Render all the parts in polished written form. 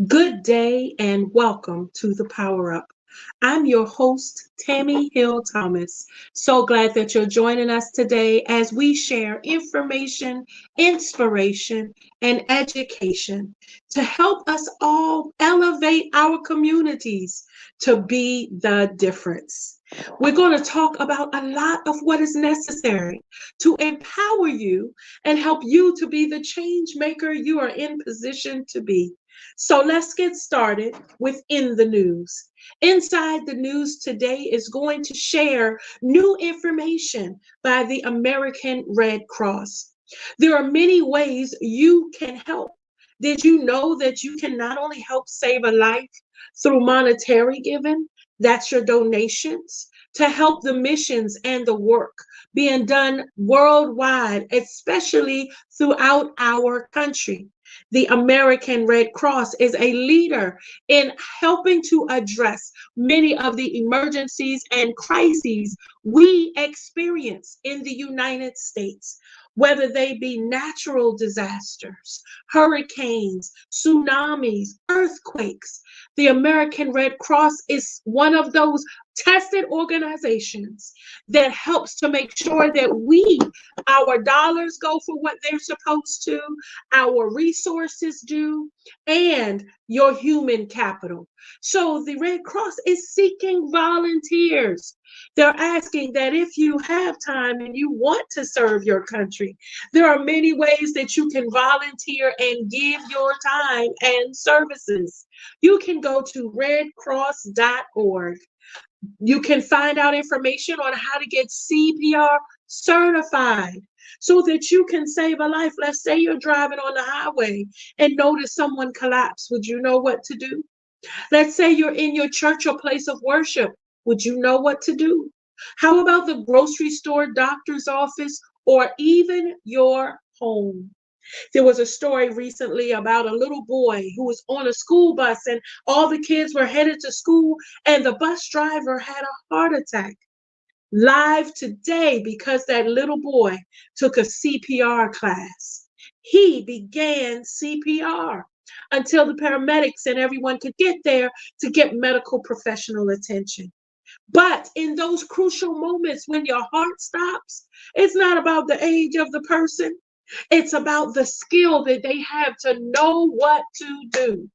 Good day and welcome to the Power Up. I'm your host, Tami Hill Thomas. So glad that you're joining us today as we share information, inspiration, and education to help us all elevate our communities to be the difference. We're going to talk about a lot of what is necessary to empower you and help you to be the change maker you are in position to be. So let's get started within the news. Inside the news today is going to share new information by the American Red Cross. There are many ways you can help. Did you know that you can not only help save a life through monetary giving, that's your donations, to help the missions and the work being done worldwide, especially throughout our country? The American Red Cross is a leader in helping to address many of the emergencies and crises we experience in the United States, whether they be natural disasters, hurricanes, tsunamis, earthquakes. The American Red Cross is one of those tested organizations that helps to make sure that our dollars go for what they're supposed to, our resources do, and your human capital. So the Red Cross is seeking volunteers. They're asking that if you have time and you want to serve your country, there are many ways that you can volunteer and give your time and services. You can go to redcross.org. You can find out information on how to get CPR certified so that you can save a life. Let's say you're driving on the highway and notice someone collapse. Would you know what to do? Let's say you're in your church or place of worship. Would you know what to do? How about the grocery store, doctor's office, or even your home? There was a story recently about a little boy who was on a school bus and all the kids were headed to school and the bus driver had a heart attack. Live today because that little boy took a CPR class. He began CPR until the paramedics and everyone could get there to get medical professional attention. But in those crucial moments when your heart stops, it's not about the age of the person. It's about the skill that they have to know what to do,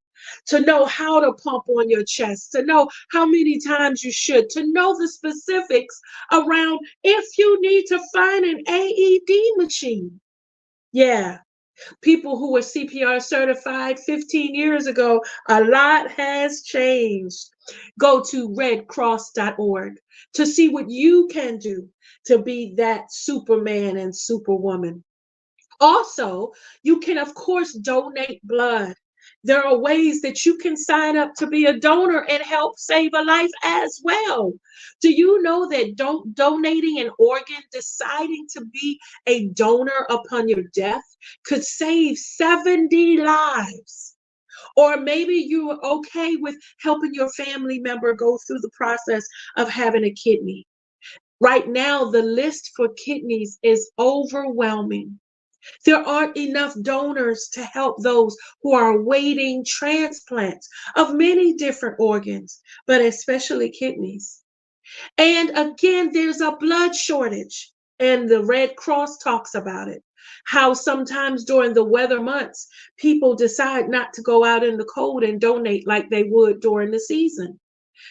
to know how to pump on your chest, to know how many times you should, to know the specifics around if you need to find an AED machine. Yeah, people who were CPR certified 15 years ago, a lot has changed. Go to redcross.org to see what you can do to be that Superman and Superwoman. Also, you can, of course, donate blood. There are ways that you can sign up to be a donor and help save a life as well. Do you know that donating an organ, deciding to be a donor upon your death, could save 70 lives? Or maybe you are okay with helping your family member go through the process of having a kidney. Right now, the list for kidneys is overwhelming. There aren't enough donors to help those who are awaiting transplants of many different organs, but especially kidneys. And again, there's a blood shortage, and the Red Cross talks about it. How sometimes during the weather months, people decide not to go out in the cold and donate like they would during the season.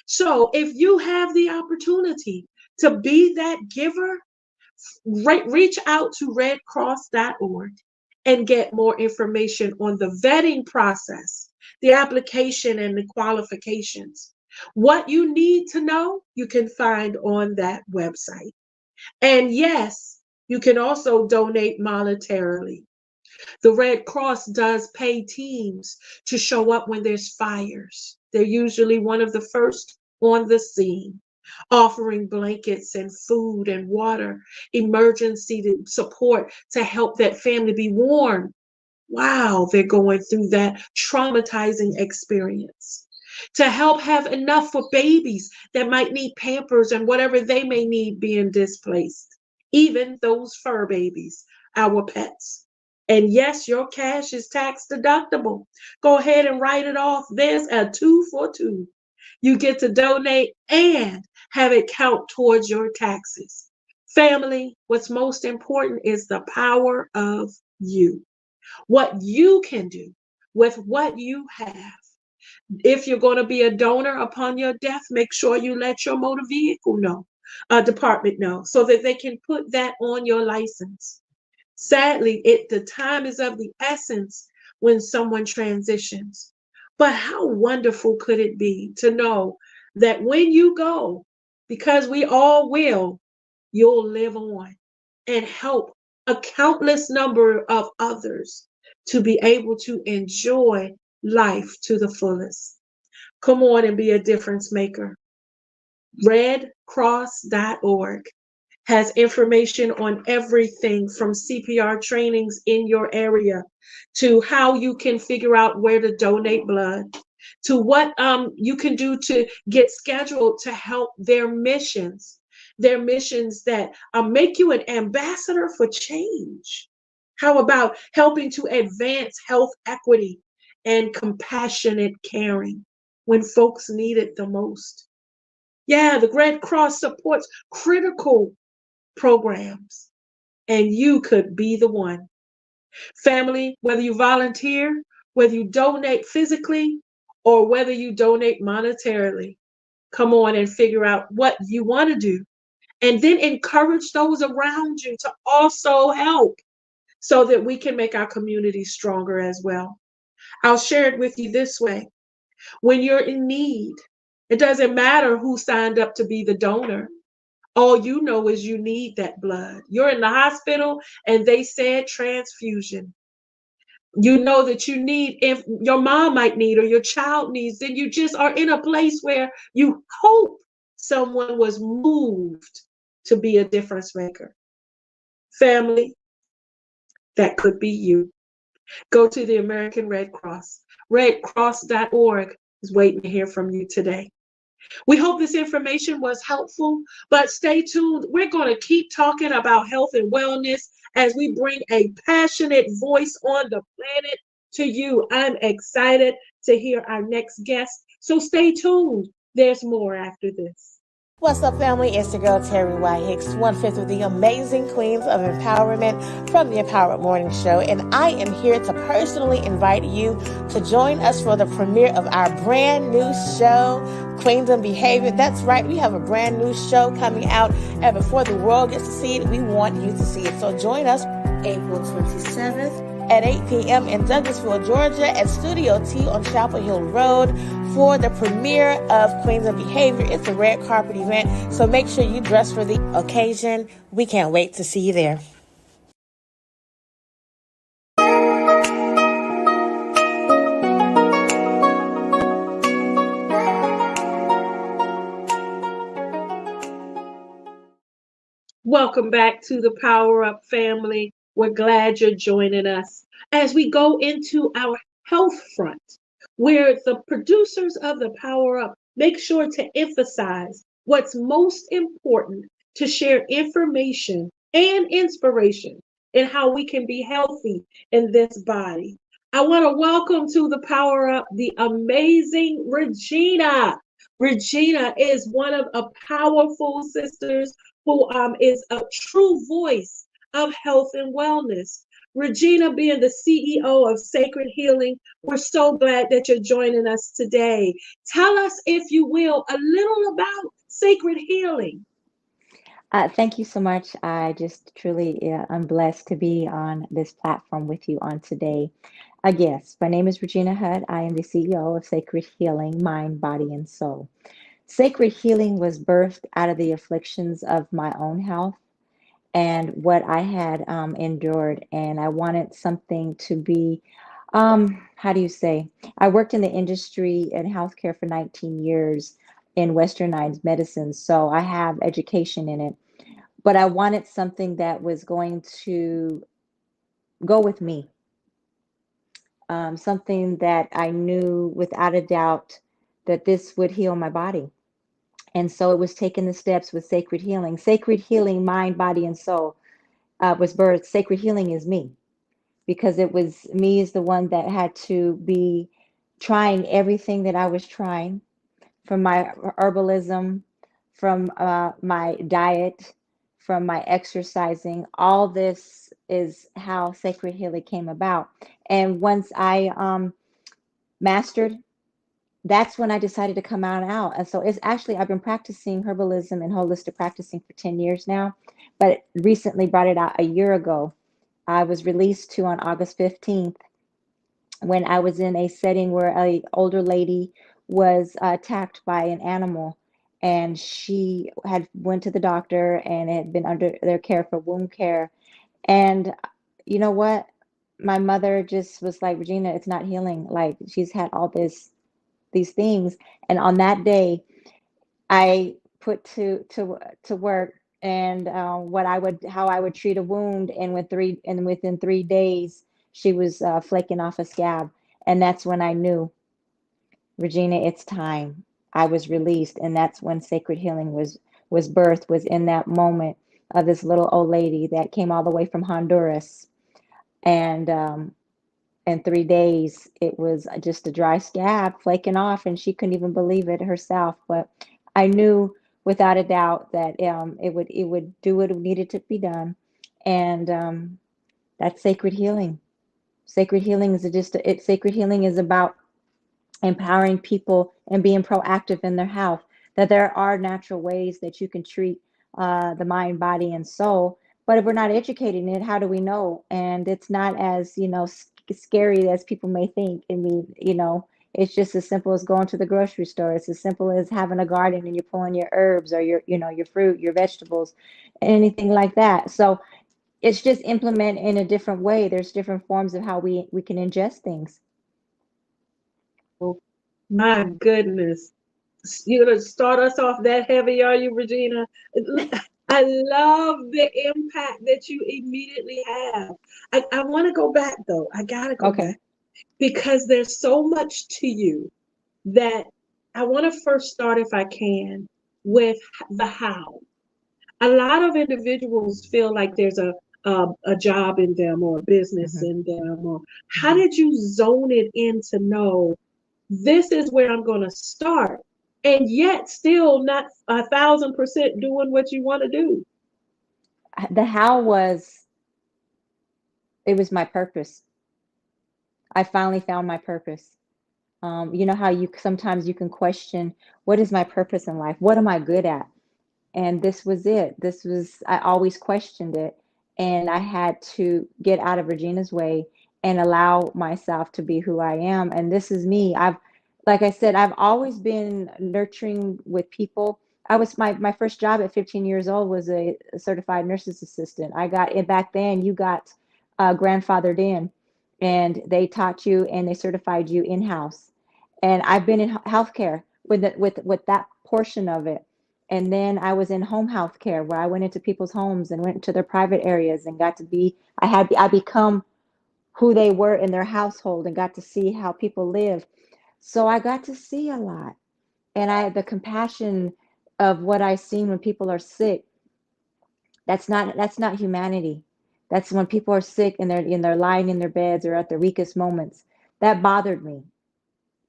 So if you have the opportunity to be that giver, reach out to redcross.org and get more information on the vetting process, the application, and the qualifications. What you need to know, you can find on that website. And yes, you can also donate monetarily. The Red Cross does pay teams to show up when there's fires. They're usually one of the first on the scene, offering blankets and food and water, emergency support to help that family be warm while they're going through that traumatizing experience. To help have enough for babies that might need pampers and whatever they may need being displaced, even those fur babies, our pets. And yes, your cash is tax deductible. Go ahead and write it off. There's a 2 for 2. You get to donate and have it count towards your taxes. Family, what's most important is the power of you. What you can do with what you have. If you're going to be a donor upon your death, make sure you let your motor vehicle department know, so that they can put that on your license. Sadly, the time is of the essence when someone transitions. But how wonderful could it be to know that when you go, because we all will, you'll live on and help a countless number of others to be able to enjoy life to the fullest. Come on and be a difference maker. Redcross.org has information on everything from CPR trainings in your area to how you can figure out where to donate blood, to what you can do to get scheduled to help their missions that make you an ambassador for change. How about helping to advance health equity and compassionate caring when folks need it the most? Yeah, the Red Cross supports critical programs, and you could be the one. Family, whether you volunteer, whether you donate physically, or whether you donate monetarily, come on and figure out what you want to do. And then encourage those around you to also help so that we can make our community stronger as well. I'll share it with you this way. When you're in need, it doesn't matter who signed up to be the donor. All you know is you need that blood. You're in the hospital and they said transfusion. You know that you need, if your mom might need or your child needs, then you just are in a place where you hope someone was moved to be a difference maker. Family, that could be you. Go to the American Red Cross. Redcross.org is waiting to hear from you today. We hope this information was helpful, but stay tuned. We're going to keep talking about health and wellness as we bring a passionate voice on the planet to you. I'm excited to hear our next guest, so stay tuned. There's more after this. What's up, family? It's your girl, Terry Y. Hicks, 1/5 of the amazing queens of empowerment from the Empowered Morning Show. And I am here to personally invite you to join us for the premiere of our brand new show, Queens of Behavior. That's right. We have a brand new show coming out. And before the world gets to see it, we want you to see it. So join us April 27th at 8 p.m. in Douglasville, Georgia at Studio T on Chapel Hill Road for the premiere of Queens of Behavior. It's a red carpet event, so make sure you dress for the occasion. We can't wait to see you there. Welcome back to the Power Up family. We're glad you're joining us as we go into our health front, where the producers of the Power Up make sure to emphasize what's most important to share information and inspiration in how we can be healthy in this body. I want to welcome to the Power Up the amazing Regina. Regina is one of a powerful sisters who is a true voice of health and wellness. Regina, being the CEO of Sacred Healing, we're so glad that you're joining us today. Tell us, if you will, a little about Sacred Healing. Thank you so much. I just truly, I'm blessed to be on this platform with you on today. Yes, my name is Regina Hutt. I am the CEO of Sacred Healing, Mind, Body, and Soul. Sacred Healing was birthed out of the afflictions of my own health and what I had endured. And I wanted something to be, how do you say? I worked in the industry in healthcare for 19 years in westernized medicine, so I have education in it. But I wanted something that was going to go with me, something that I knew without a doubt that this would heal my body. And so it was taking the steps with Sacred Healing. Sacred Healing, Mind, Body, and Soul was birthed. Sacred Healing is me, because it was me is the one that had to be trying everything that I was trying, from my herbalism, from my diet, from my exercising. All this is how Sacred Healing came about. And once I mastered, that's when I decided to come out. And so it's actually, I've been practicing herbalism and holistic practicing for 10 years now, but recently brought it out a year ago. I was released to on August 15th when I was in a setting where a older lady was attacked by an animal, and she had went to the doctor and had been under their care for wound care. And you know what? My mother just was like, Regina, it's not healing. Like, she's had all these things. And on that day, I put to work, and what I would how I would treat a wound, and within 3 days she was flaking off a scab, and that's when I knew, Regina, it's time. I was released, and that's when Sacred Healing was birthed. Was in that moment of this little old lady that came all the way from Honduras, and in 3 days it was just a dry scab flaking off, and she couldn't even believe it herself. But I knew without a doubt that it would do what needed to be done, and that's Sacred Healing. Sacred Healing is Sacred Healing is about empowering people and being proactive in their health. That there are natural ways that you can treat the mind, body, and soul. But if we're not educated in it, how do we know? And it's not as scary as people may think. I mean, it's just as simple as going to the grocery store. It's as simple as having a garden and you're pulling your herbs or your fruit, your vegetables, anything like that. So it's just implement in a different way. There's different forms of how we can ingest things. Oh, my goodness. You're going to start us off that heavy, are you, Regina? I love the impact that you immediately have. I want to go back, though. I got to go Okay. back because there's so much to you that I want to first start, if I can, with the how. A lot of individuals feel like there's a job in them or a business Hmm. in them. Or how Hmm. did you zone it in to know this is where I'm going to start, and yet still not 1,000% doing what you want to do? The how was, it was my purpose. I finally found my purpose. You know how you sometimes you can question, what is my purpose in life? What am I good at? And this was it. I always questioned it. And I had to get out of Regina's way and allow myself to be who I am. And this is me. Like I said, I've always been nurturing with people. My first job at 15 years old was a certified nurse's assistant. I got it back then. You got grandfathered in, and they taught you and they certified you in-house. And I've been in healthcare with that portion of it. And then I was in home health care where I went into people's homes and went to their private areas and got to be, I become who they were in their household and got to see how people live. So I got to see a lot. And I had the compassion of what I seen when people are sick. That's not humanity. That's when people are sick and they're lying in their beds or at their weakest moments. That bothered me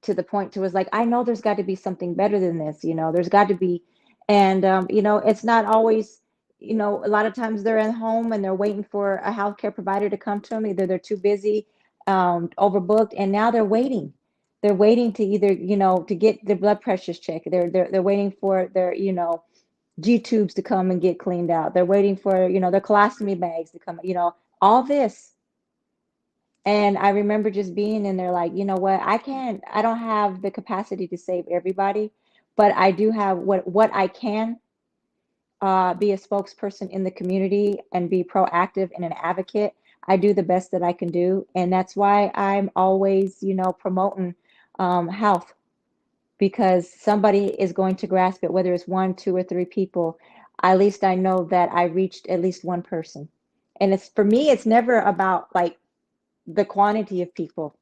to the point to was like, I know there's got to be something better than this. There's got to be. And it's not always, a lot of times they're at home and they're waiting for a healthcare provider to come to them. Either they're too busy, overbooked, and now they're waiting to either, to get their blood pressures checked. They're waiting for their, G tubes to come and get cleaned out. They're waiting for, their colostomy bags to come, all this. And I remember just being in there like, you know what, I don't have the capacity to save everybody, but I do have what I can, be a spokesperson in the community and be proactive and an advocate. I do the best that I can do. And that's why I'm always, promoting health, because somebody is going to grasp it, whether it's one, two, or three people. At least I know that I reached at least one person. And it's for me, it's never about like the quantity of people.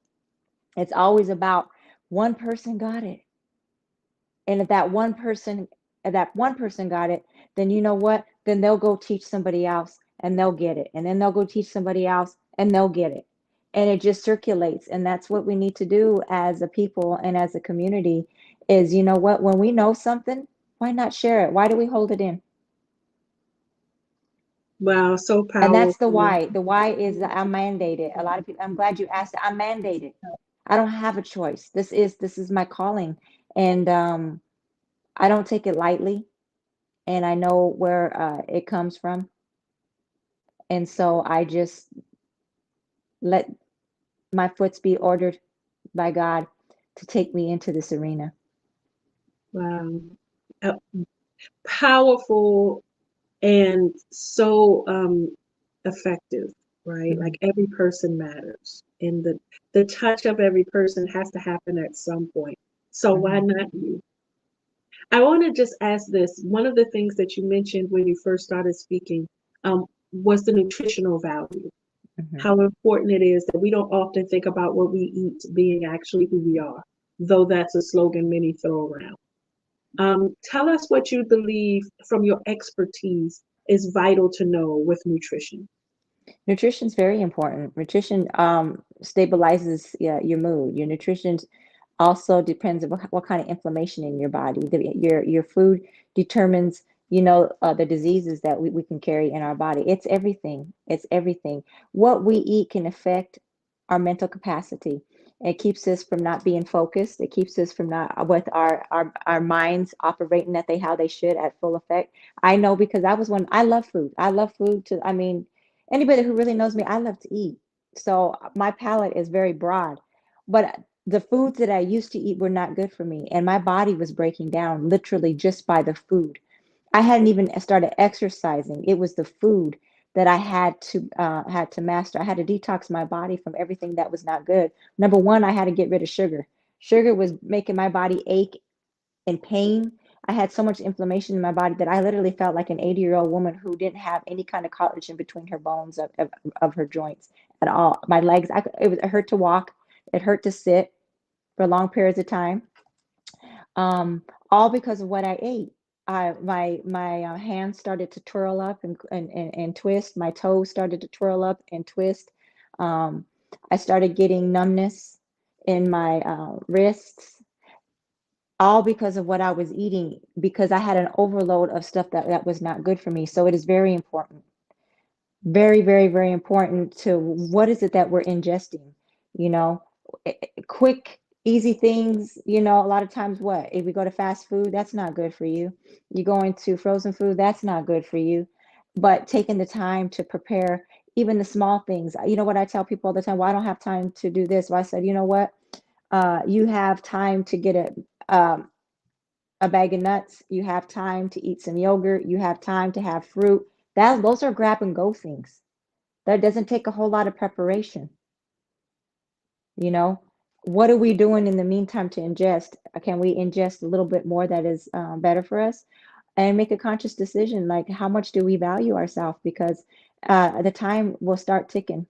It's always about one person got it. And if that one person got it, then you know what? Then they'll go teach somebody else and they'll get it. And then they'll go teach somebody else and they'll get it. and it just circulates. And that's what we need to do as a people and as a community is, you know what, when we know something, why not share it? Why do we hold it in? Wow, so And that's the powerful. why. The why is that I'm mandated. A lot of people, I'm glad you asked that. I'm mandated. I don't have a choice. This is my calling. And I don't take it lightly. And I know where it comes from. And so I just let my foot be ordered by God to take me into this arena. Wow. Uh, Powerful and so effective, right? Mhm, Like every person matters. And the touch of every person has to happen at some point. So why mhm, not you? I want to just ask this. One of the things that you mentioned when you first started speaking was the nutritional value. mhm. How important it is that we don't often think about what we eat being actually who we are, though that's a slogan many throw around. Tell us what you believe from your expertise is vital to know with nutrition. Nutrition is very important. Nutrition stabilizes, yeah, your mood. Your nutrition also depends on what kind of inflammation in your body. Your food determines, the diseases that we can carry in our body. It's everything. It's everything. What we eat can affect our mental capacity. It keeps us from not being focused. It keeps us from not with our minds operating at how they should at full effect. I know because I was one. I love food. I love food to. I mean, anybody who really knows me, I love to eat. So my palate is very broad. But the foods that I used to eat were not good for me, and my body was breaking down literally just by the food. I hadn't even started exercising. It was the food that I had to master. I had to detox my body from everything that was not good. Number one, I had to get rid of sugar. Sugar was making my body ache and pain. I had so much inflammation in my body that I literally felt like an 80-year-old woman who didn't have any kind of collagen between her bones of her joints at all. My legs, it hurt to walk. It hurt to sit for long periods of time, all because of what I ate. My hands started to twirl up and twist. My toes started to twirl up and twist. Um, I started getting numbness in my wrists, all because of what I was eating, because I had an overload of stuff that was not good for me. So it is very important, very, very, very important to what is it that we're ingesting, you know, quick, easy things, a lot of times what, if we go to fast food, that's not good for you. You go into frozen food, that's not good for you. But taking the time to prepare even the small things, what I tell people all the time, well, I don't have time to do this. Well, I said, you know what? You have time to get a bag of nuts. You have time to eat some yogurt. You have time to have fruit. Those are grab and go things. That doesn't take a whole lot of preparation, you know. What are we doing in the meantime to ingest? Can we ingest a little bit more that is better for us? And make a conscious decision, like how much do we value ourselves? Because the time will start ticking.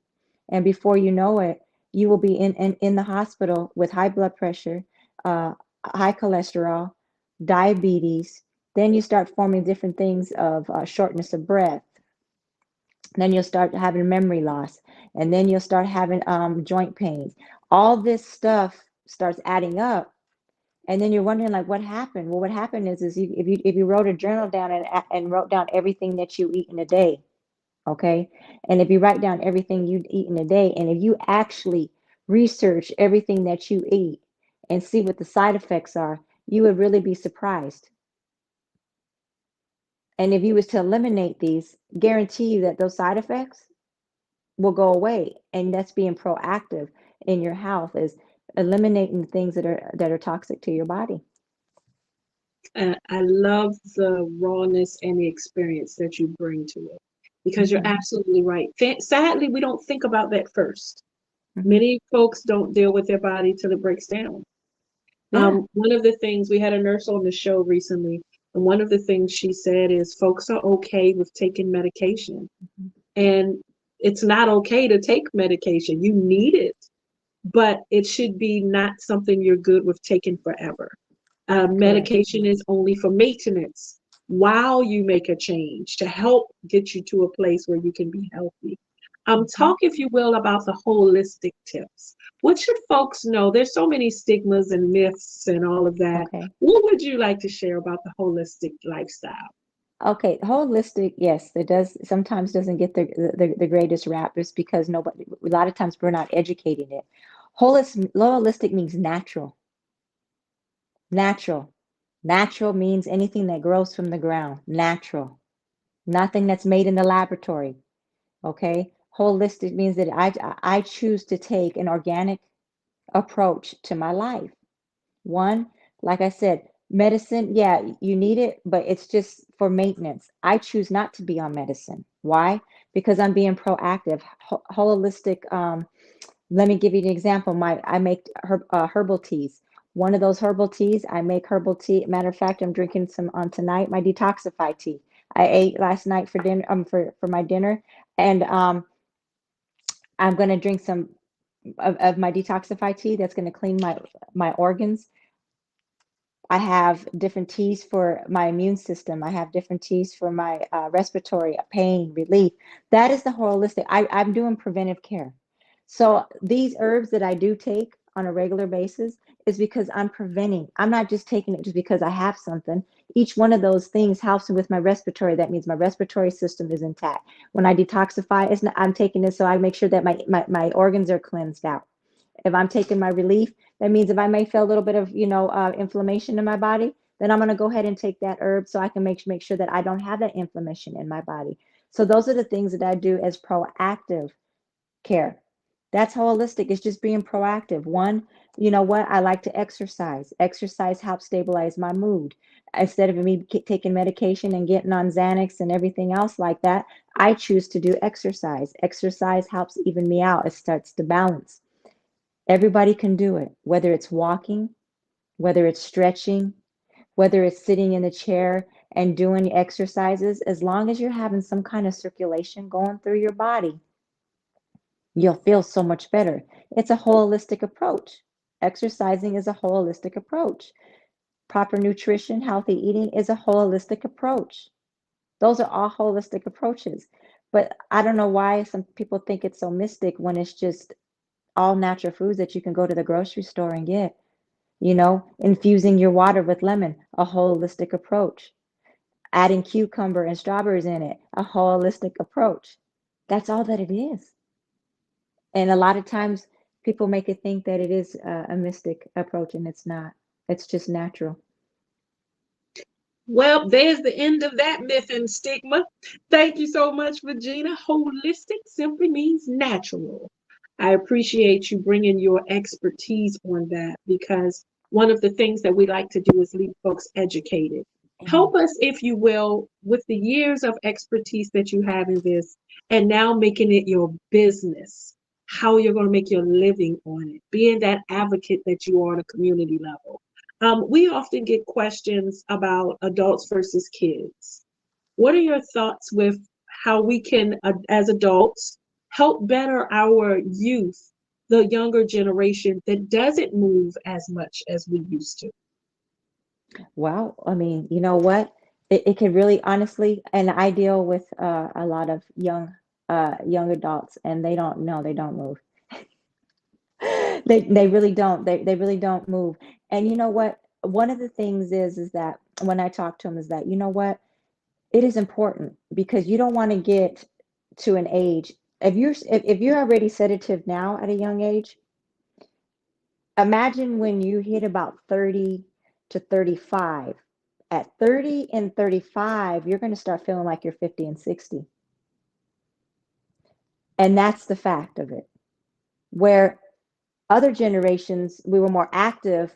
And before you know it, you will be in the hospital with high blood pressure, uh, high cholesterol, diabetes. Then you start forming different things of shortness of breath. Then you'll start having memory loss, and then you'll start having joint pains. All this stuff starts adding up, and then you're wondering like what happened. Well, what happened is if you wrote a journal down and wrote down everything that you eat in a day, okay, and if you write down everything you eat in a day, and if you actually research everything that you eat and see what the side effects are, you would really be surprised. And if you was to eliminate these, guarantee you that those side effects will go away. And that's being proactive in your health, is eliminating things that are toxic to your body. I love the rawness and the experience that you bring to it because you're Hmm. absolutely right. Sadly, we don't think about that first. Hmm. Many folks don't deal with their body till it breaks down. Yeah. One of the things we had a nurse on the show recently, and one of the things she said is folks are okay with taking medication, Mhm. and it's not okay to take medication. You need it, but it should be not something you're good with taking forever. Correct. Medication is only for maintenance while you make a change to help get you to a place where you can be healthy. Mhm. Talk, if you will, about the holistic tips. What should folks know? There's so many stigmas and myths and all of that. Okay. What would you like to share about the holistic lifestyle? Okay, holistic, yes, it does sometimes doesn't get the greatest rap is because nobody a lot of times we're not educating it. Holistic means natural. Natural. Natural means anything that grows from the ground. Natural. Nothing that's made in the laboratory. Okay? Holistic means that I choose to take an organic approach to my life. One, like I said, medicine, yeah, you need it, but it's just for maintenance. I choose not to be on medicine. Why? Because I'm being proactive. Holistic, let me give you an example. I make herbal teas. One of those herbal teas, I make herbal tea. Matter of fact, I'm drinking some on tonight, my detoxify tea. I ate last night for dinner, for my dinner, and I'm going to drink some of my detoxify tea that's going to clean my organs. I have different teas for my immune system. I have different teas for my respiratory pain relief. That is the holistic. I'm doing preventive care. So these herbs that I do take on a regular basis is because I'm preventing. I'm not just taking it just because I have something. Each one of those things helps me with my respiratory. That means my respiratory system is intact. When I detoxify, it's not, I'm taking this so I make sure that my organs are cleansed out. If I'm taking my relief, that means if I may feel a little bit of, inflammation in my body, then I'm going to go ahead and take that herb so I can make sure that I don't have that inflammation in my body. So those are the things that I do as proactive care. That's holistic. It's just being proactive. One, you know what? I like to exercise. Exercise helps stabilize my mood. Instead of me taking medication and getting on Xanax and everything else like that, I choose to do exercise. Exercise helps even me out. It starts to balance. Everybody can do it, whether it's walking, whether it's stretching, whether it's sitting in the chair and doing exercises, as long as you're having some kind of circulation going through your body, you'll feel so much better. It's a holistic approach. Exercising is a holistic approach. Proper nutrition, healthy eating is a holistic approach. Those are all holistic approaches. But I don't know why some people think it's so mystic when it's just all natural foods that you can go to the grocery store and get. Infusing your water with lemon, a holistic approach. Adding cucumber and strawberries in it, a holistic approach. That's all that it is. And a lot of times people make it think that it is a mystic approach, and it's not. It's just natural. Well, there's the end of that myth and stigma. Thank you so much, Regina. Holistic simply means natural. I appreciate you bringing your expertise on that because one of the things that we like to do is leave folks educated. Amen. Help us, if you will, with the years of expertise that you have in this and now making it your business, how you're going to make your living on it, being that advocate that you are on a community level. We often get questions about adults versus kids. What are your thoughts with how we can, as adults, help better our youth, the younger generation that doesn't move as much as we used to? Well, I mean, you know what? It could really, honestly, and I deal with a lot of young adults, and they don't know, they don't move. They really don't. They really don't move. And you know what? One of the things is that when I talk to them is that, you know what? It is important because you don't want to get to an age. If you're already sedative now at a young age, imagine when you hit about 30 to 35. At 30 and 35, you're going to start feeling like you're 50 and 60. And that's the fact of it. Where other generations, we were more active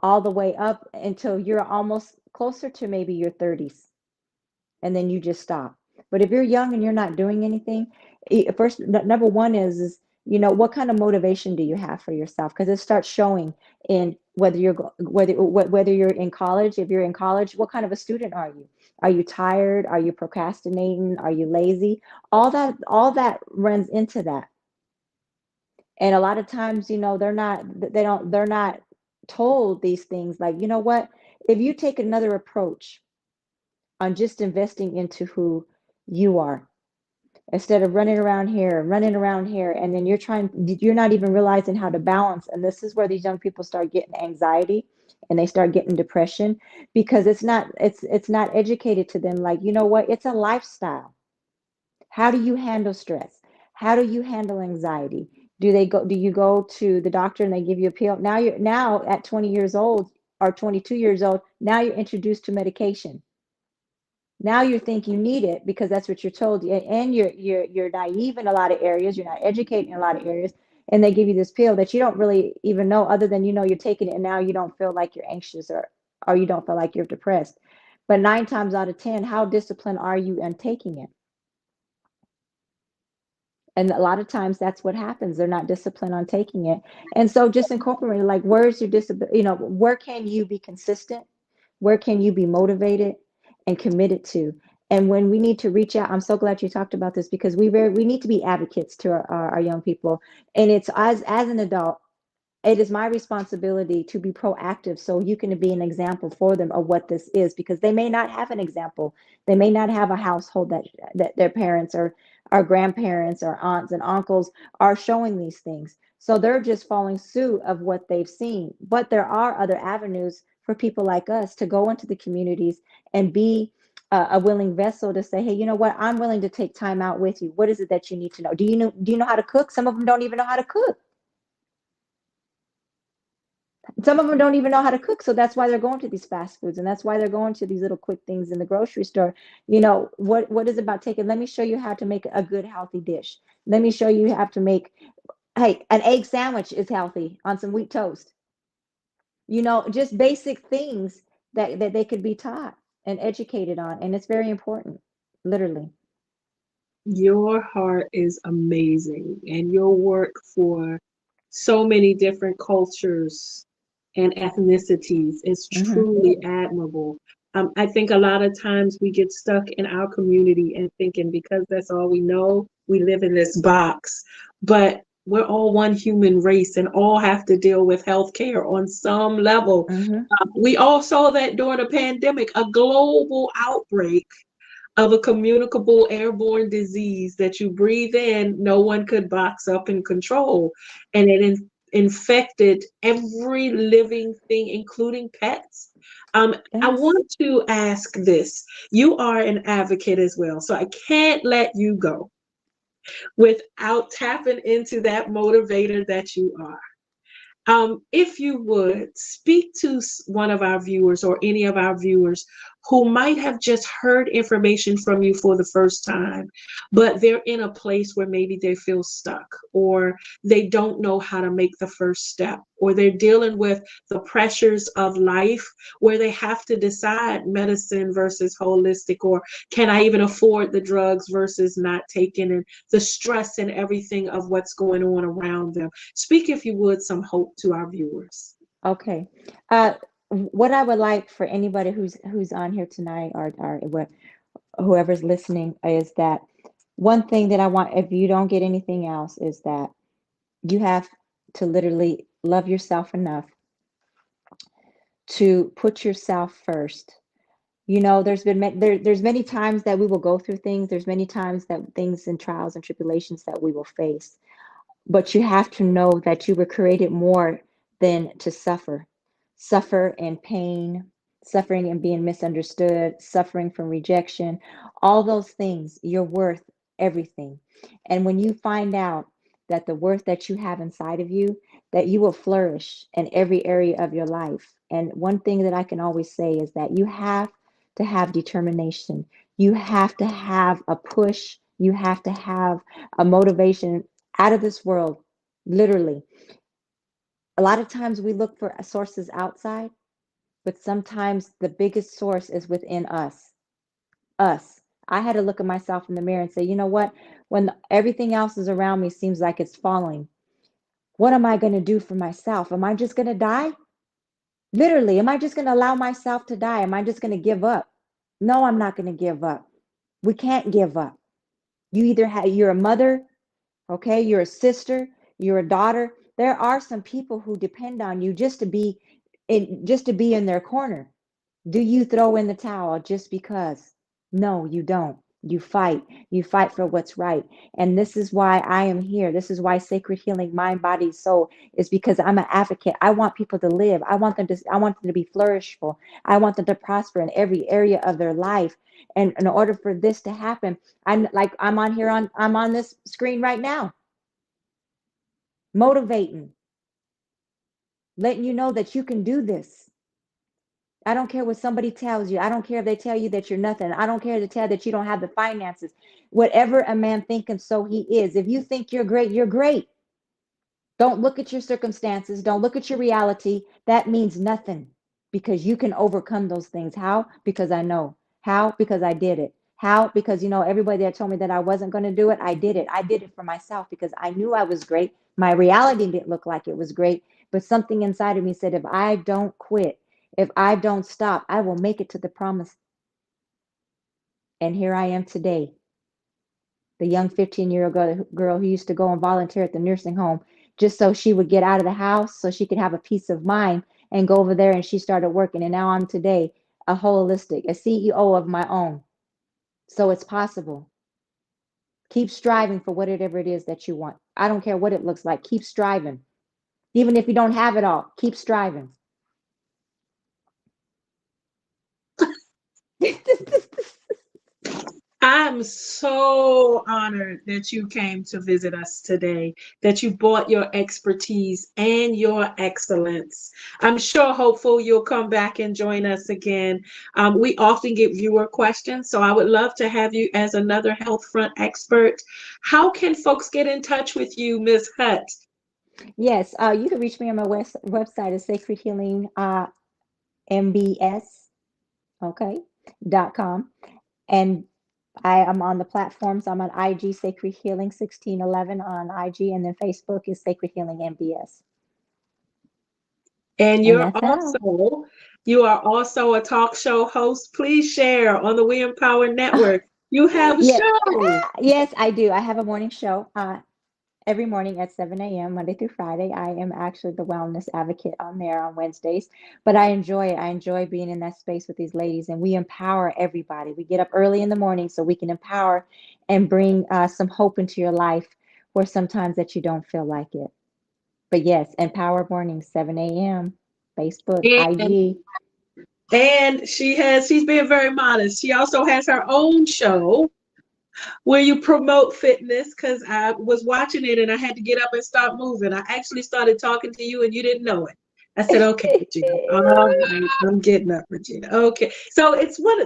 all the way up until you're almost closer to maybe your 30s, and then you just stop. But if you're young and you're not doing anything, first, number one is what kind of motivation do you have for yourself? Because it starts showing in whether you're in college. If you're in college, what kind of a student are you? Are you tired? Are you procrastinating? Are you lazy? All that runs into that. And a lot of times, they're not told these things like, you know what? If you take another approach on just investing into who you are, instead of running around here, and then you're not even realizing how to balance. And this is where these young people start getting anxiety and they start getting depression, because it's not educated to them, like, you know what, it's a lifestyle. How do you handle stress? How do you handle anxiety? Do you go to the doctor and they give you a pill? Now at 20 years old or 22 years old, now you're introduced to medication. Now you think you need it because that's what you're told, and you're naive in a lot of areas. You're not educated in a lot of areas, and they give you this pill that you don't really even know, other than you're taking it, and now you don't feel like you're anxious, or you don't feel like you're depressed. But 9 times out of 10, how disciplined are you in taking it? And a lot of times that's what happens. They're not disciplined on taking it. And so just incorporate, like, where's your disability? Where can you be consistent? Where can you be motivated and committed to? And when we need to reach out, I'm so glad you talked about this, because we need to be advocates to our young people. And it's, as an adult, it is my responsibility to be proactive, so you can be an example for them of what this is, because they may not have an example. They may not have a household that their parents or grandparents or aunts and uncles are showing these things. So they're just following suit of what they've seen. But there are other avenues for people like us to go into the communities and be a willing vessel to say, hey, you know what? I'm willing to take time out with you. What is it that you need to know? Do you know how to cook? Some of them don't even know how to cook. Some of them don't even know how to cook, so that's why they're going to these fast foods, and that's why they're going to these little quick things in the grocery store. What is about taking, let me show you how to make a good healthy dish. Let me show you how to make, hey, an egg sandwich is healthy on some wheat toast. Just basic things that they could be taught and educated on, and it's very important, literally. Your heart is amazing, and your work for so many different cultures and ethnicities is Hmm. truly admirable. I think a lot of times we get stuck in our community and thinking because that's all we know, we live in this box. But we're all one human race and all have to deal with healthcare on some level. Hmm. We all saw that during a pandemic, a global outbreak of a communicable airborne disease that you breathe in, no one could box up and control. And it infected every living thing, including pets. I Yes. want to ask this. You are an advocate as well, so I can't let you go without tapping into that motivator that you are. If you would speak to one of our viewers or any of our viewers who might have just heard information from you for the first time, but they're in a place where maybe they feel stuck or they don't know how to make the first step, or they're dealing with the pressures of life where they have to decide medicine versus holistic, or can I even afford the drugs versus not taking, and the stress and everything of what's going on around them. Speak, if you would, some hope to our viewers. Okay. uh what I would like for anybody who's on here tonight, or whoever's listening, is that one thing that I want, if you don't get anything else, is that you have to literally love yourself enough to put yourself first. There's many times that we will go through things. There's many times that things and trials and tribulations that we will face. But you have to know that you were created more than to suffer and pain, suffering and being misunderstood, suffering from rejection, all those things. You're worth everything. And when you find out that the worth that you have inside of you, that you will flourish in every area of your life. And one thing that I can always say is that you have to have determination. You have to have a push. You have to have a motivation out of this world, literally. A lot of times we look for sources outside, but sometimes the biggest source is within us. Us. I had to look at myself in the mirror and say, you know what? When everything else is around me seems like it's falling, what am I going to do for myself? Am I just going to die? Literally, am I just going to allow myself to die? Am I just going to give up? No, I'm not going to give up. We can't give up. You're a mother, okay? You're a sister, you're a daughter. There are some people who depend on you just to be in their corner. Do you throw in the towel just because? No, you don't. You fight for what's right. And this is why I am here. This is why Sacred Healing Mind, Body, Soul is because I'm an advocate. I want people to live. I want them to be flourishful. I want them to prosper in every area of their life. And in order for this to happen, I'm on this screen right now, motivating, letting you know that you can do this. I don't care what somebody tells you. I don't care if they tell you that you're nothing. I don't care if they tell that you don't have the finances. Whatever a man thinketh, so he is. If you think you're great, you're great. Don't look at your circumstances. Don't look at your reality. That means nothing, because you can overcome those things. How? Because I know. How? Because I did it. How? Because, everybody that told me that I wasn't going to do it, I did it. I did it for myself because I knew I was great. My reality didn't look like it was great, but something inside of me said, if I don't quit, if I don't stop, I will make it to the promise. And here I am today, the young 15-year-old girl who used to go and volunteer at the nursing home just so she would get out of the house, so she could have a peace of mind and go over there. And she started working. And now I'm today a CEO of my own. So it's possible. Keep striving for whatever it is that you want. I don't care what it looks like. Keep striving. Even if you don't have it all, keep striving. I'm so honored that you came to visit us today, that you brought your expertise and your excellence. I'm sure, hopeful you'll come back and join us again. We often get viewer questions, so I would love to have you as another health front expert. How can folks get in touch with you, Ms. Hutt? Yes, you can reach me on my website at Sacred Healing MBS, .com. And I am on the platforms. I'm on IG, Sacred Healing 1611 on IG, and then Facebook is Sacred Healing MBS. And you are also a talk show host. Please share on the We Empower Network. You have a show. Yes, I do. I have a morning show every morning at 7 a.m. Monday through Friday. I am actually the wellness advocate on there on Wednesdays, but I enjoy it. I enjoy being in that space with these ladies, and we empower everybody. We get up early in the morning so we can empower and bring some hope into your life where sometimes that you don't feel like it. But yes, Empower Mornings, 7 a.m. Facebook, IG. And she's being very modest. She also has her own show where you promote fitness, because I was watching it and I had to get up and start moving. I actually started talking to you and you didn't know it. I said, okay, Regina. All right, I'm getting up, Regina. Okay. So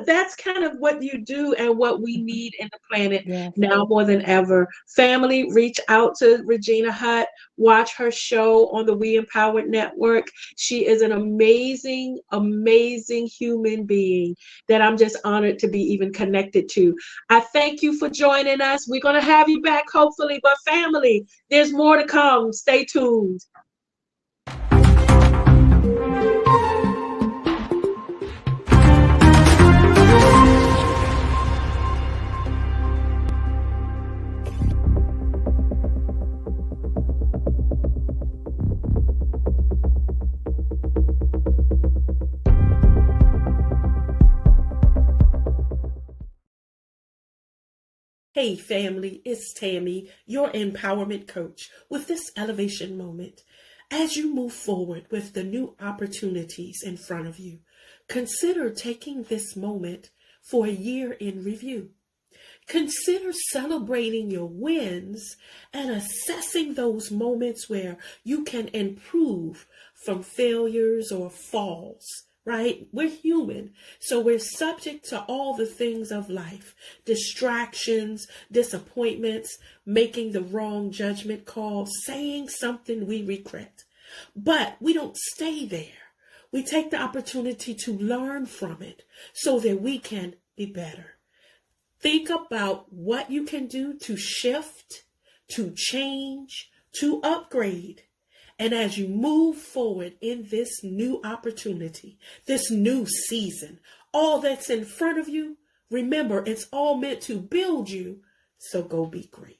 that's kind of what you do and what we need in the planet now more than ever. Family, reach out to Regina Hutt. Watch her show on the We Empowered Network. She is an amazing, amazing human being that I'm just honored to be even connected to. I thank you for joining us. We're going to have you back, hopefully. But family, there's more to come. Stay tuned. Hey family, it's Tami, your empowerment coach, with this elevation moment. As you move forward with the new opportunities in front of you, consider taking this moment for a year in review. Consider celebrating your wins and assessing those moments where you can improve from failures or falls. Right? We're human, so we're subject to all the things of life, distractions, disappointments, making the wrong judgment call, saying something we regret. But we don't stay there. We take the opportunity to learn from it so that we can be better. Think about what you can do to shift, to change, to upgrade. And as you move forward in this new opportunity, this new season, all that's in front of you, remember, it's all meant to build you. So go be great.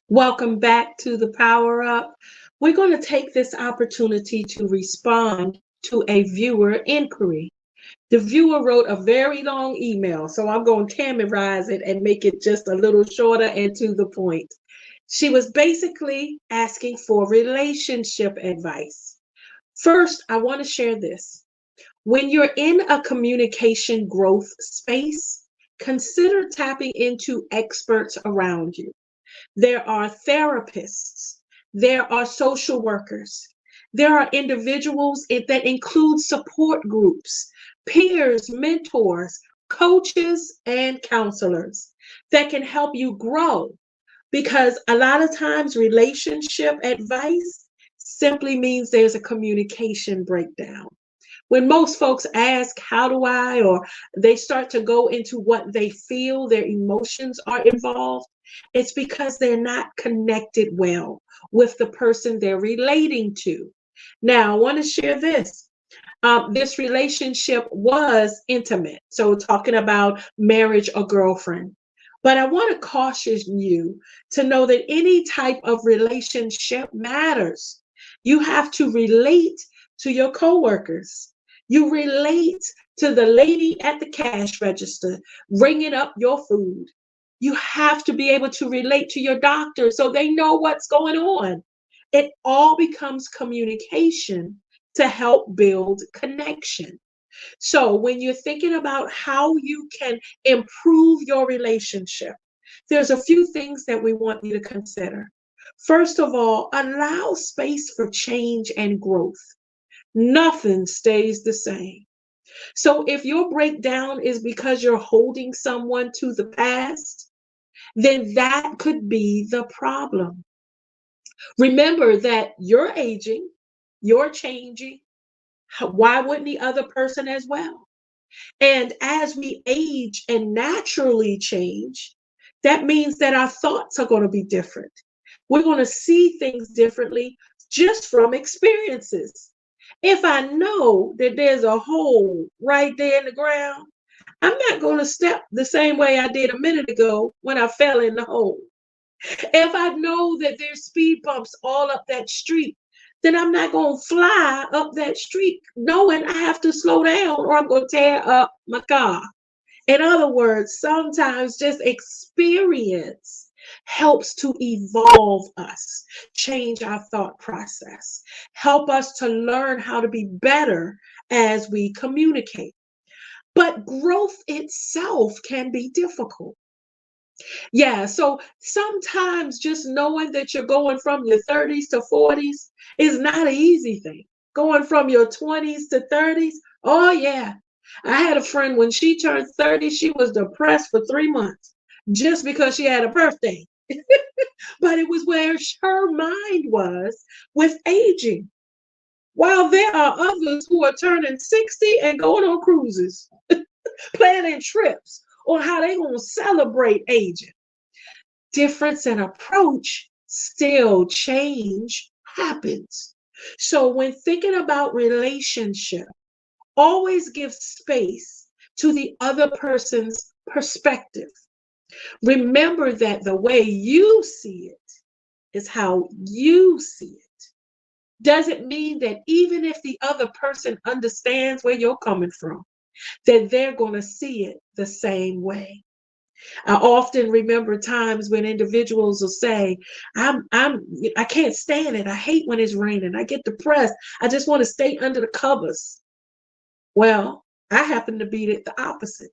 Welcome back to the Power Up. We're going to take this opportunity to respond to a viewer inquiry. The viewer wrote a very long email, so I'm going to Tamarize it and make it just a little shorter and to the point. She was basically asking for relationship advice. First, I want to share this. When you're in a communication growth space, consider tapping into experts around you. There are therapists, there are social workers, there are individuals that include support groups, peers, mentors, coaches, and counselors that can help you grow. Because a lot of times, relationship advice simply means there's a communication breakdown. When most folks ask, how do I, or they start to go into what they feel, their emotions are involved, it's because they're not connected well with the person they're relating to. Now, I want to share this. This relationship was intimate. So, talking about marriage or girlfriend. But I want to caution you to know that any type of relationship matters. You have to relate to your coworkers. You relate to the lady at the cash register bringing up your food. You have to be able to relate to your doctor so they know what's going on. It all becomes communication to help build connection. So when you're thinking about how you can improve your relationship, there's a few things that we want you to consider. First of all, allow space for change and growth. Nothing stays the same. So if your breakdown is because you're holding someone to the past, then that could be the problem. Remember that you're aging, you're changing. Why wouldn't the other person as well? And as we age and naturally change, that means that our thoughts are going to be different. We're going to see things differently just from experiences. If I know that there's a hole right there in the ground, I'm not going to step the same way I did a minute ago when I fell in the hole. If I know that there's speed bumps all up that street, then I'm not going to fly up that street knowing I have to slow down or I'm going to tear up my car. In other words, sometimes just experience helps to evolve us, change our thought process, help us to learn how to be better as we communicate. But growth itself can be difficult. Yeah, so sometimes just knowing that you're going from your 30s to 40s is not an easy thing. Going from your 20s to 30s, oh yeah. I had a friend when she turned 30, she was depressed for 3 months just because she had a birthday. But it was where her mind was with aging. While there are others who are turning 60 and going on cruises, planning trips on how they're going to celebrate aging. Difference in approach, still change happens. So when thinking about relationship, always give space to the other person's perspective. Remember that the way you see it is how you see it. Doesn't mean that even if the other person understands where you're coming from, that they're going to see it the same way. I often remember times when individuals will say, I can't stand it. I hate when it's raining. I get depressed. I just want to stay under the covers. Well, I happen to be the opposite.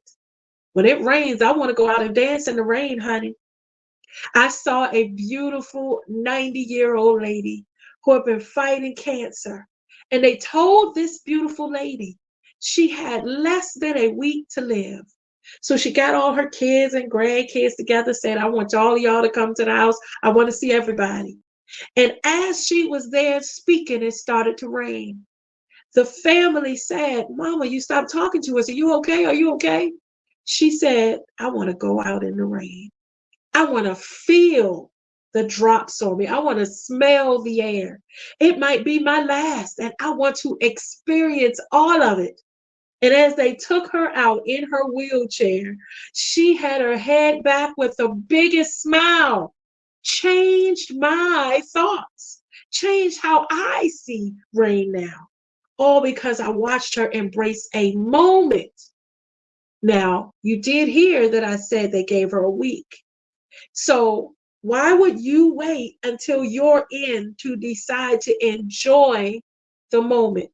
When it rains, I want to go out and dance in the rain, honey. I saw a beautiful 90-year-old lady who had been fighting cancer. And they told this beautiful lady she had less than a week to live. So she got all her kids and grandkids together, said, I want all of y'all to come to the house. I want to see everybody. And as she was there speaking, it started to rain. The family said, Mama, you stopped talking to us. Are you okay? Are you okay? She said, I want to go out in the rain. I want to feel the drops on me. I want to smell the air. It might be my last, and I want to experience all of it. And as they took her out in her wheelchair, she had her head back with the biggest smile. changed my thoughts, changed how I see rain now, all because I watched her embrace a moment. Now, you did hear that I said they gave her a week. So why would you wait until you're in to decide to enjoy the moment?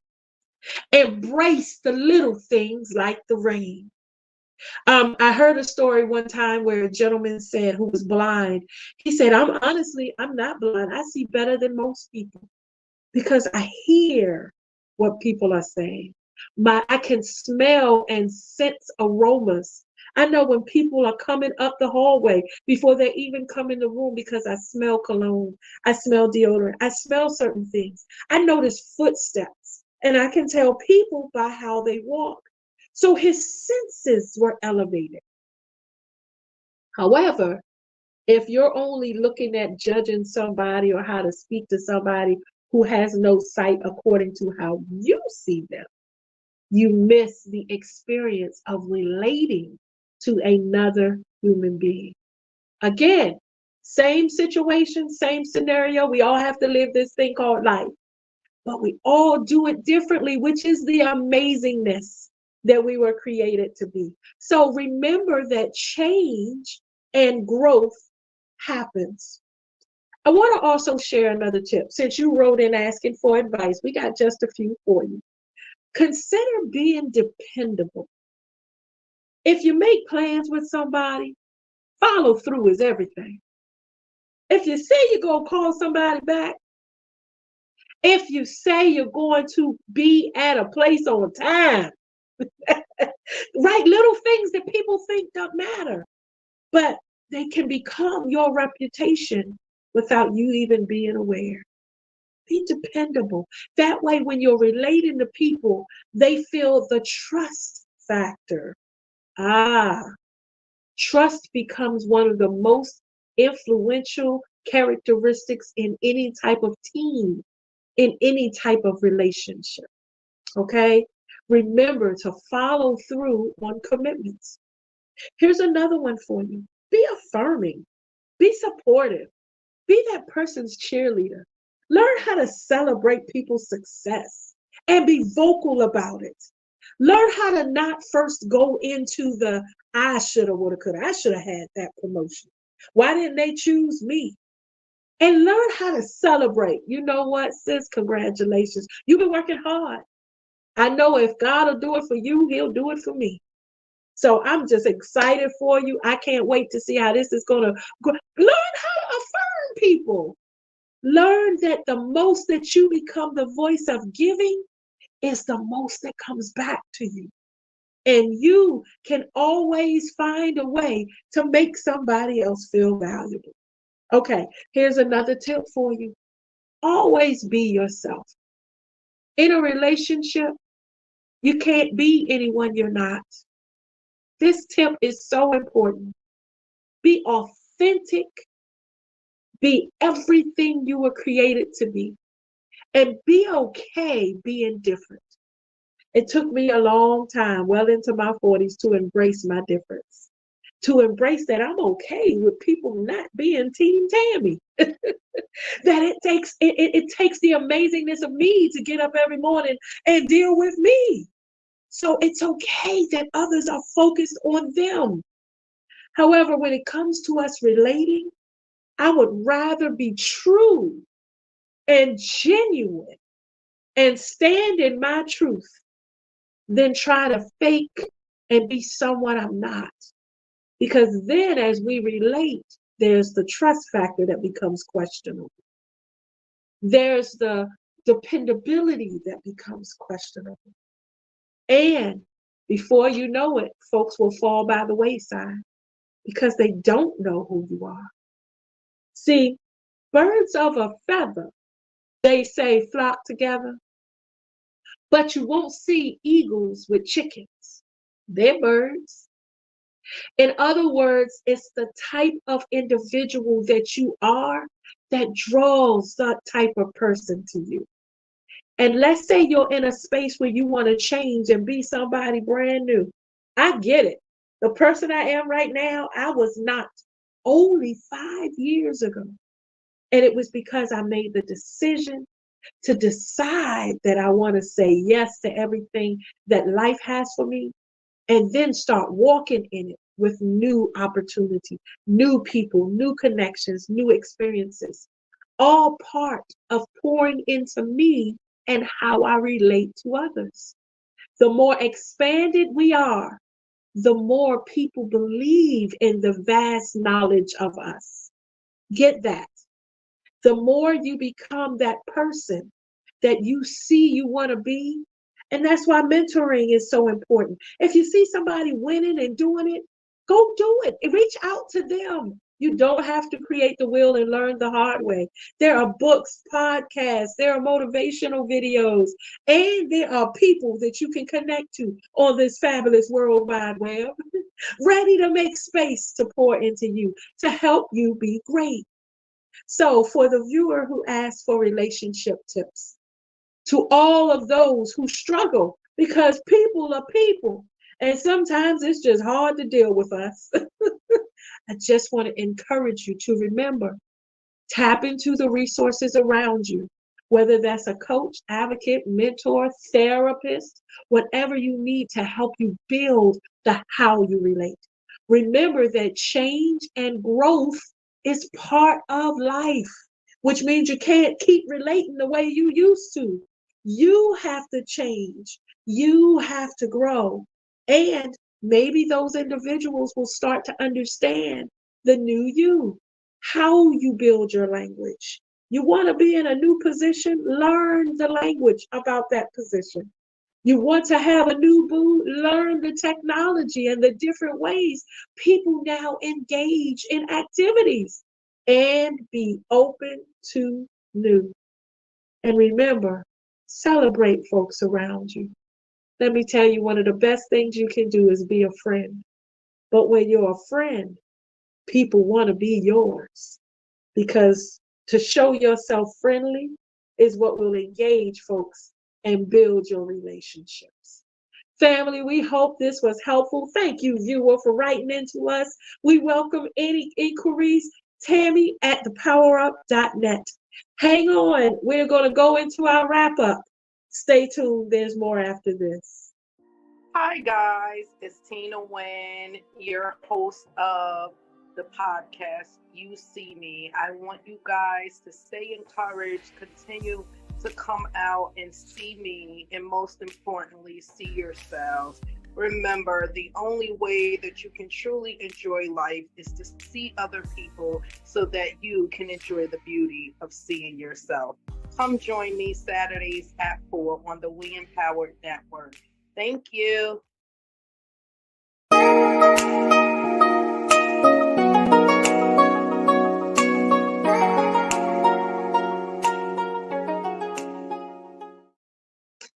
Embrace the little things like the rain. I heard a story one time where a gentleman said, who was blind, he said, I'm not blind. I see better than most people because I hear what people are saying. I can smell and sense aromas. I know when people are coming up the hallway before they even come in the room because I smell cologne, I smell deodorant, I smell certain things. I notice footsteps, and I can tell people by how they walk. So his senses were elevated. However, if you're only looking at judging somebody or how to speak to somebody who has no sight according to how you see them, you miss the experience of relating to another human being. Again, same situation, same scenario. We all have to live this thing called life, but we all do it differently, which is the amazingness that we were created to be. So remember that change and growth happens. I want to also share another tip. Since you wrote in asking for advice, we got just a few for you. Consider being dependable. If you make plans with somebody, follow through is everything. If you say you're going to call somebody back, if you say you're going to be at a place on time, right? Little things that people think don't matter, but they can become your reputation without you even being aware. Be dependable. That way, when you're relating to people, they feel the trust factor. Trust becomes one of the most influential characteristics in any type of team, in any type of relationship. Okay? Remember to follow through on commitments. Here's another one for you. Be affirming, be supportive, be that person's cheerleader. Learn how to celebrate people's success and be vocal about it. Learn how to not first go into the I shoulda, woulda, coulda. I should have had that promotion. Why didn't they choose me? And learn how to celebrate. You know what, sis? Congratulations. You've been working hard. I know if God will do it for you, he'll do it for me. So I'm just excited for you. I can't wait to see how this is going to go. Learn how to affirm people. Learn that the most that you become the voice of giving is the most that comes back to you. And you can always find a way to make somebody else feel valuable. Okay, here's another tip for you. Always be yourself. In a relationship, you can't be anyone you're not. This tip is so important. Be authentic. Be everything you were created to be. And be okay being different. It took me a long time, well into my 40s, to embrace my difference. To embrace that I'm okay with people not being Team Tammy. That it takes the amazingness of me to get up every morning and deal with me. So it's okay that others are focused on them. However, when it comes to us relating, I would rather be true and genuine and stand in my truth than try to fake and be someone I'm not. Because then as we relate, there's the trust factor that becomes questionable. There's the dependability that becomes questionable. And before you know it, folks will fall by the wayside because they don't know who you are. See, birds of a feather, they say, flock together, but you won't see eagles with chickens. They're birds. In other words, it's the type of individual that you are that draws that type of person to you. And let's say you're in a space where you want to change and be somebody brand new. I get it. The person I am right now, I was not only 5 years ago. And it was because I made the decision to decide that I want to say yes to everything that life has for me, and then start walking in it with new opportunity, new people, new connections, new experiences, all part of pouring into me and how I relate to others. The more expanded we are, the more people believe in the vast knowledge of us. Get that. The more you become that person that you see you want to be. And that's why mentoring is so important. If you see somebody winning and doing it, go do it. Reach out to them. You don't have to create the wheel and learn the hard way. There are books, podcasts, there are motivational videos, and there are people that you can connect to on this fabulous World Wide Web, ready to make space to pour into you, to help you be great. So, for the viewer who asked for relationship tips, to all of those who struggle, because people are people, and sometimes it's just hard to deal with us, I just want to encourage you to remember, tap into the resources around you, whether that's a coach, advocate, mentor, therapist, whatever you need to help you build the how you relate. Remember that change and growth is part of life, which means you can't keep relating the way you used to. You have to change. You have to grow. And maybe those individuals will start to understand the new you, how you build your language. You want to be in a new position, learn the language about that position. You want to have a new boo, learn the technology and the different ways people now engage in activities, and be open to new. And remember, celebrate folks around you. Let me tell you, one of the best things you can do is be a friend. But when you're a friend, people want to be yours, because to show yourself friendly is what will engage folks and build your relationships. Family, we hope this was helpful. Thank you, viewer, for writing into us. We welcome any inquiries. Tami at thepowerup.net. Hang on, we're going to go into our wrap up. Stay tuned, there's more after this. Hi, guys. It's Tina Wen, your host of the podcast, You See Me. I want you guys to stay encouraged, continue to come out and see me, and most importantly, see yourselves. Remember, the only way that you can truly enjoy life is to see other people so that you can enjoy the beauty of seeing yourself. Come join me Saturdays at 4 on the We Empowered Network. Thank you.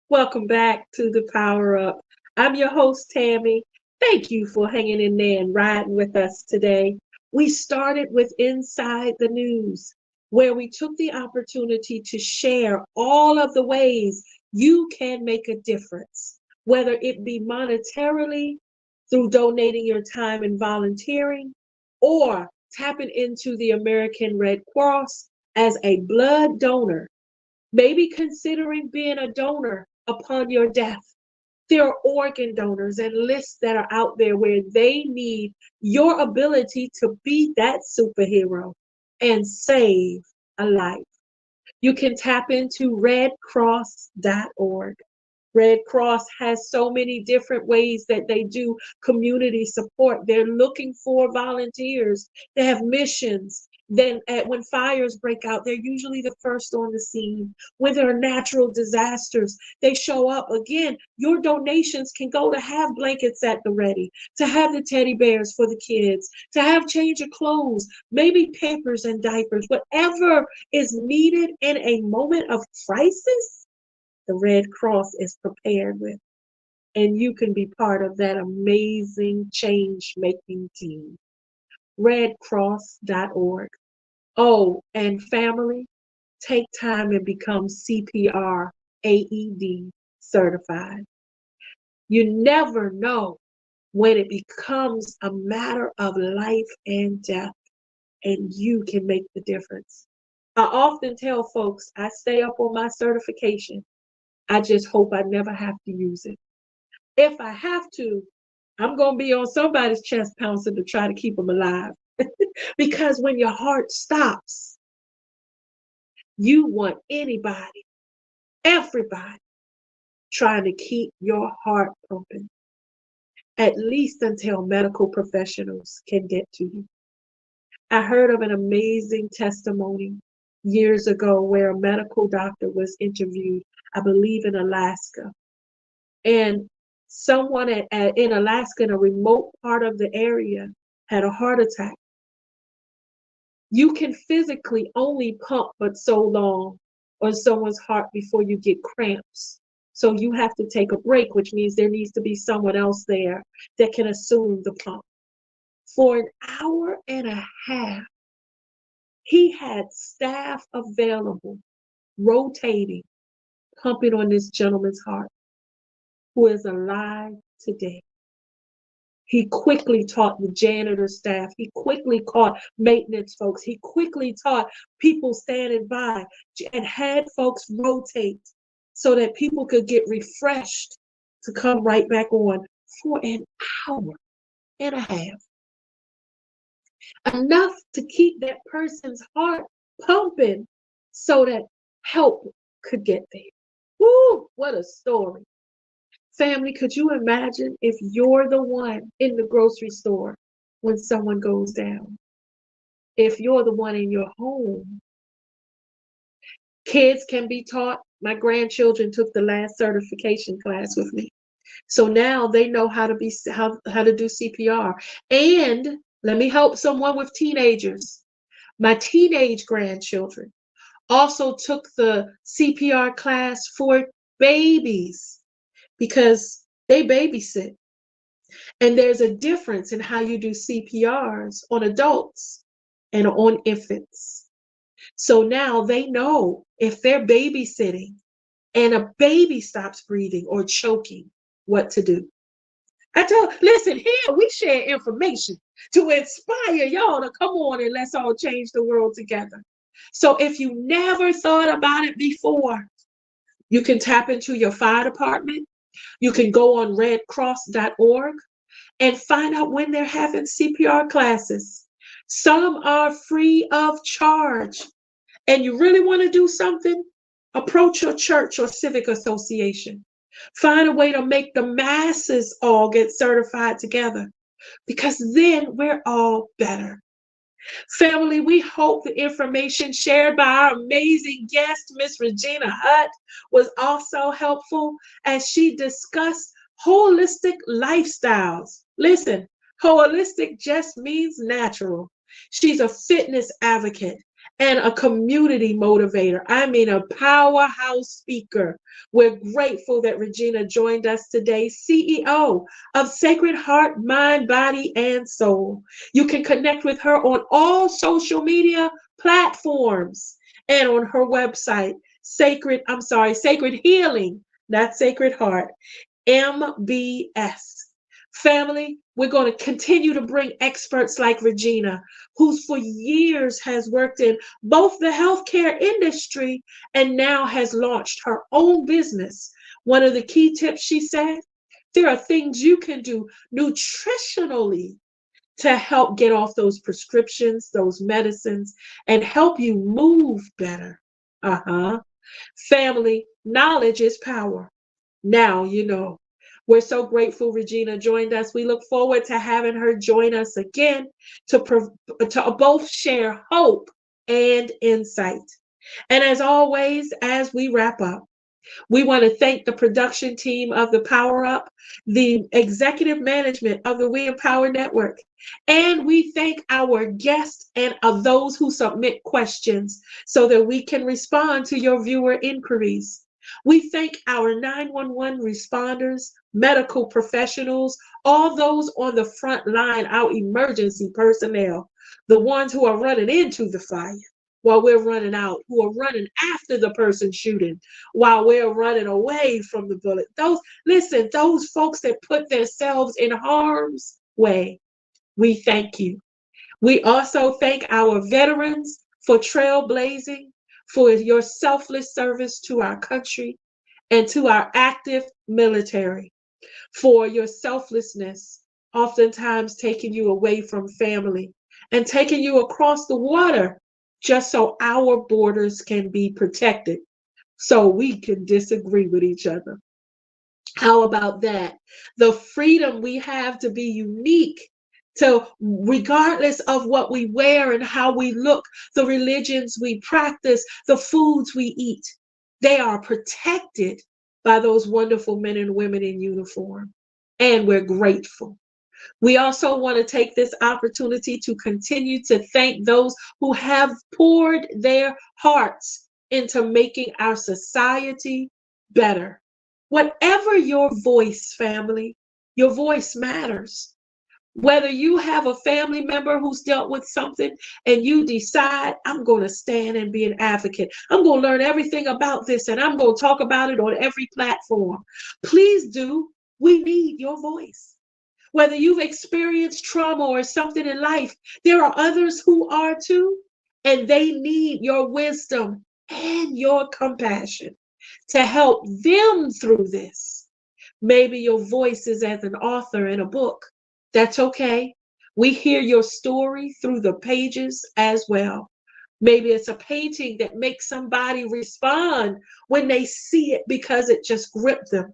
Welcome back to the Power Up. I'm your host, Tami. Thank you for hanging in there and riding with us today. We started with Inside the News, where we took the opportunity to share all of the ways you can make a difference, whether it be monetarily, through donating your time and volunteering, or tapping into the American Red Cross as a blood donor, maybe considering being a donor upon your death. There are organ donors and lists that are out there where they need your ability to be that superhero and save a life. You can tap into redcross.org. Red Cross has so many different ways that they do community support. They're looking for volunteers. They have missions. Then when fires break out, they're usually the first on the scene. When there are natural disasters, they show up. Again, your donations can go to have blankets at the ready, to have the teddy bears for the kids, to have change of clothes, maybe pampers and diapers, whatever is needed in a moment of crisis, the Red Cross is prepared with. And you can be part of that amazing change-making team. Redcross.org. Oh, and family, take time and become CPR AED certified. You never know when it becomes a matter of life and death. and you can make the difference. I often tell folks I stay up on my certification. I just hope I never have to use it. If I have to, I'm going to be on somebody's chest pouncing to try to keep them alive. Because when your heart stops, you want anybody, everybody, trying to keep your heart pumping, at least until medical professionals can get to you. I heard of an amazing testimony years ago where a medical doctor was interviewed, I believe in Alaska. And someone in Alaska, in a remote part of the area, had a heart attack. You can physically only pump but so long on someone's heart before you get cramps. So you have to take a break, which means there needs to be someone else there that can assume the pump. For an hour and a half, he had staff available, rotating, pumping on this gentleman's heart, who is alive today. He quickly taught the janitor staff. He quickly taught maintenance folks. He quickly taught people standing by and had folks rotate so that people could get refreshed to come right back on for an hour and a half. Enough to keep that person's heart pumping so that help could get there. Woo, what a story. Family, could you imagine if you're the one in the grocery store when someone goes down? If you're the one in your home? Kids can be taught. My grandchildren took the last certification class with me. So now they know how to do CPR. And let me help someone with teenagers. My teenage grandchildren also took the CPR class for babies because they babysit. And there's a difference in how you do CPRs on adults and on infants. So now they know if they're babysitting and a baby stops breathing or choking, what to do. Listen, here we share information to inspire y'all to come on and let's all change the world together. So if you never thought about it before, you can tap into your fire department. You can go on redcross.org and find out when they're having CPR classes. Some are free of charge. And you really want to do something? Approach your church or civic association. Find a way to make the masses all get certified together, because then we're all better. Family, we hope the information shared by our amazing guest, Miss Regina Hutt, was also helpful as she discussed holistic lifestyles. Listen, holistic just means natural. She's a fitness advocate and a community motivator. I mean, a powerhouse speaker. We're grateful that Regina joined us today, CEO of Sacred Heart, Mind, Body, and Soul. You can connect with her on all social platforms and on her website, Sacred Healing, not Sacred Heart, MBS. Family, we're going to continue to bring experts like Regina, who for years has worked in both the healthcare industry and now has launched her own business. One of the key tips she said, there are things you can do nutritionally to help get off those prescriptions, those medicines, and help you move better. Family, knowledge is power. Now you know. We're so grateful Regina joined us. We look forward to having her join us again to both share hope and insight. And as always, as we wrap up, we want to thank the production team of the Power Up, the executive management of the We Empower Network, and we thank our guests and of those who submit questions so that we can respond to your viewer inquiries. We thank our 911 responders, medical professionals, all those on the front line, our emergency personnel, the ones who are running into the fire while we're running out, who are running after the person shooting while we're running away from the bullet. Those folks that put themselves in harm's way, we thank you. We also thank our veterans for trailblazing, for your selfless service to our country and to our active military, for your selflessness, oftentimes taking you away from family and taking you across the water just so our borders can be protected, so we can disagree with each other. How about that? The freedom we have to be unique, to regardless of what we wear and how we look, the religions we practice, the foods we eat, they are protected by those wonderful men and women in uniform. And we're grateful. We also want to take this opportunity to continue to thank those who have poured their hearts into making our society better. Whatever your voice, family, your voice matters. Whether you have a family member who's dealt with something and you decide, I'm going to stand and be an advocate. I'm going to learn everything about this and I'm going to talk about it on every platform. Please do. We need your voice. Whether you've experienced trauma or something in life, there are others who are too, and they need your wisdom and your compassion to help them through this. Maybe your voice is as an author in a book. That's okay. We hear your story through the pages as well. Maybe it's a painting that makes somebody respond when they see it because it just gripped them.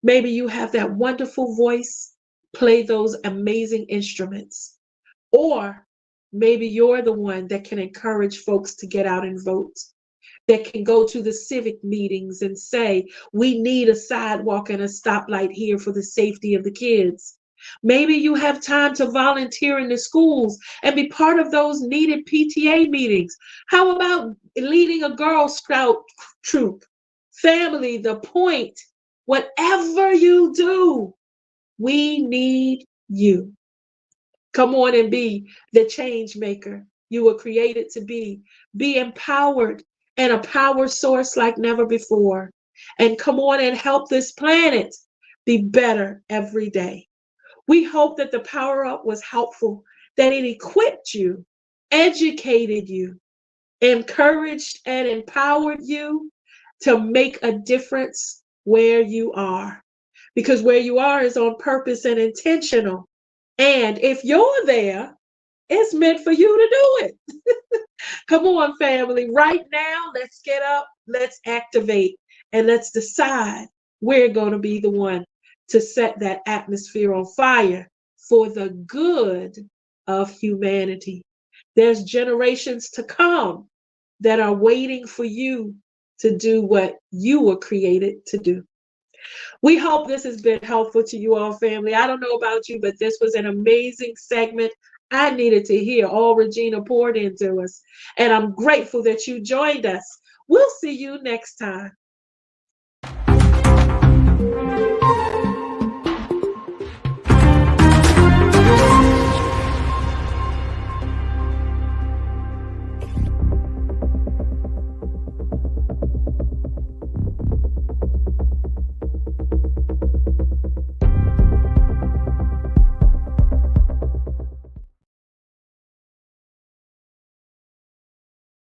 Maybe you have that wonderful voice, play those amazing instruments. Or maybe you're the one that can encourage folks to get out and vote, that can go to the civic meetings and say, we need a sidewalk and a stoplight here for the safety of the kids. Maybe you have time to volunteer in the schools and be part of those needed PTA meetings. How about leading a Girl Scout troop? Family, the point, whatever you do, we need you. Come on and be the change maker you were created to be. Be empowered and a power source like never before. And come on and help this planet be better every day. We hope that the Power Up was helpful, that it equipped you, educated you, encouraged and empowered you to make a difference where you are. Because where you are is on purpose and intentional. And if you're there, it's meant for you to do it. Come on, family. Right now, let's get up, let's activate, and let's decide we're going to be the one to set that atmosphere on fire for the good of humanity. There's generations to come that are waiting for you to do what you were created to do. We hope this has been helpful to you all, family. I don't know about you, but this was an amazing segment. I needed to hear all Regina poured into us, and I'm grateful that you joined us. We'll see you next time.